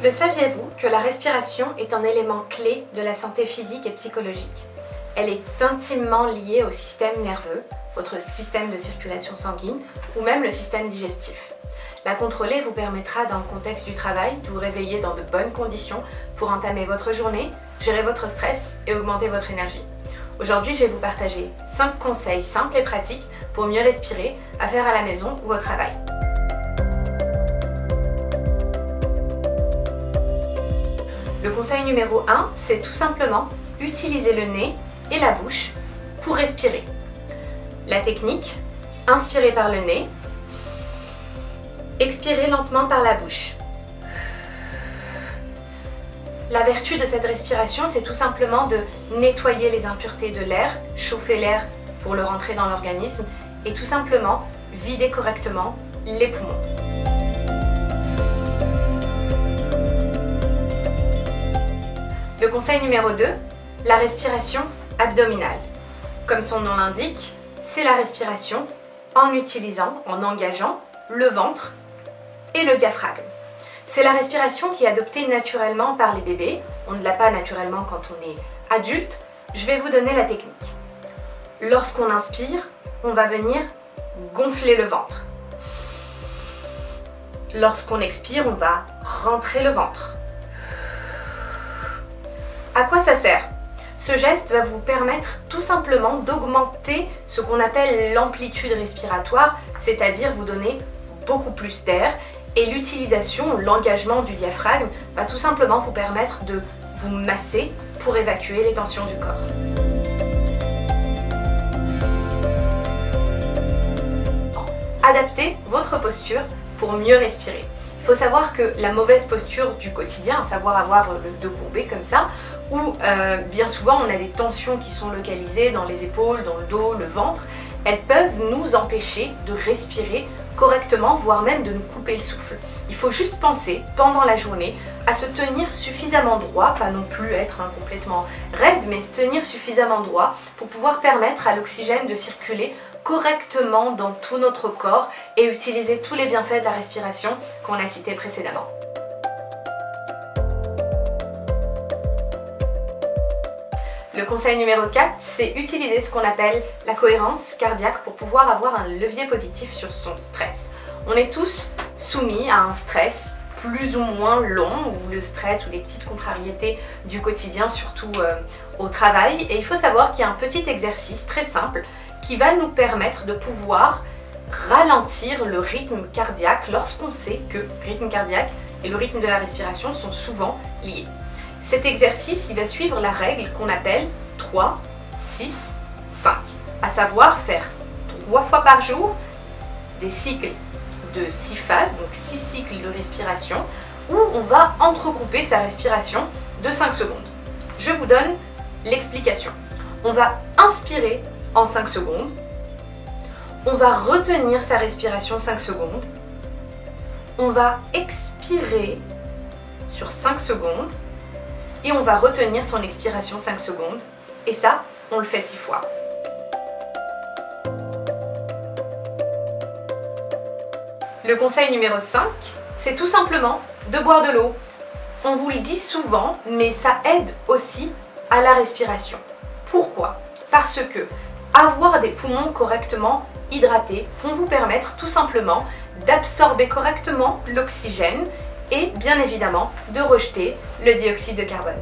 Le saviez-vous que la respiration est un élément clé de la santé physique et psychologique? Elle est intimement liée au système nerveux, votre système de circulation sanguine ou même le système digestif. La contrôler vous permettra dans le contexte du travail de vous réveiller dans de bonnes conditions pour entamer votre journée, gérer votre stress et augmenter votre énergie. Aujourd'hui, je vais vous partager 5 conseils simples et pratiques pour mieux respirer, à faire à la maison ou au travail. Le conseil numéro 1, c'est tout simplement utiliser le nez et la bouche pour respirer. La technique, inspirez par le nez, expirez lentement par la bouche. La vertu de cette respiration, c'est tout simplement de nettoyer les impuretés de l'air, chauffer l'air pour le rentrer dans l'organisme et tout simplement vider correctement les poumons. Le conseil numéro 2, la respiration abdominale. Comme son nom l'indique, c'est la respiration en utilisant, en engageant le ventre et le diaphragme. C'est la respiration qui est adoptée naturellement par les bébés. On ne l'a pas naturellement quand on est adulte. Je vais vous donner la technique. Lorsqu'on inspire, on va venir gonfler le ventre. Lorsqu'on expire, on va rentrer le ventre. À quoi ça sert? Ce geste va vous permettre tout simplement d'augmenter ce qu'on appelle l'amplitude respiratoire, c'est-à-dire vous donner beaucoup plus d'air, et l'utilisation, l'engagement du diaphragme va tout simplement vous permettre de vous masser pour évacuer les tensions du corps. Adaptez votre posture pour mieux respirer. Il faut savoir que la mauvaise posture du quotidien, à savoir avoir le dos courbé comme ça, où bien souvent on a des tensions qui sont localisées dans les épaules, dans le dos, le ventre, elles peuvent nous empêcher de respirer correctement, voire même de nous couper le souffle. Il faut juste penser pendant la journée à se tenir suffisamment droit, pas non plus être complètement raide, mais se tenir suffisamment droit pour pouvoir permettre à l'oxygène de circuler correctement dans tout notre corps et utiliser tous les bienfaits de la respiration qu'on a cités précédemment. Le conseil numéro 4, c'est utiliser ce qu'on appelle la cohérence cardiaque pour pouvoir avoir un levier positif sur son stress. On est tous soumis à un stress plus ou moins long, ou le stress ou des petites contrariétés du quotidien, surtout au travail. Et il faut savoir qu'il y a un petit exercice très simple qui va nous permettre de pouvoir ralentir le rythme cardiaque lorsqu'on sait que le rythme cardiaque et le rythme de la respiration sont souvent liés. Cet exercice, il va suivre la règle qu'on appelle 3, 6, 5, à savoir faire 3 fois par jour des cycles de 6 phases, donc 6 cycles de respiration, où on va entrecouper sa respiration de 5 secondes. Je vous donne l'explication. On va inspirer en 5 secondes, on va retenir sa respiration 5 secondes, on va expirer sur 5 secondes, et on va retenir son expiration 5 secondes. Et ça, on le fait 6 fois. Le conseil numéro 5, c'est tout simplement de boire de l'eau. On vous le dit souvent, mais ça aide aussi à la respiration. Pourquoi? Parce que avoir des poumons correctement hydratés vont vous permettre tout simplement d'absorber correctement l'oxygène et bien évidemment de rejeter le dioxyde de carbone.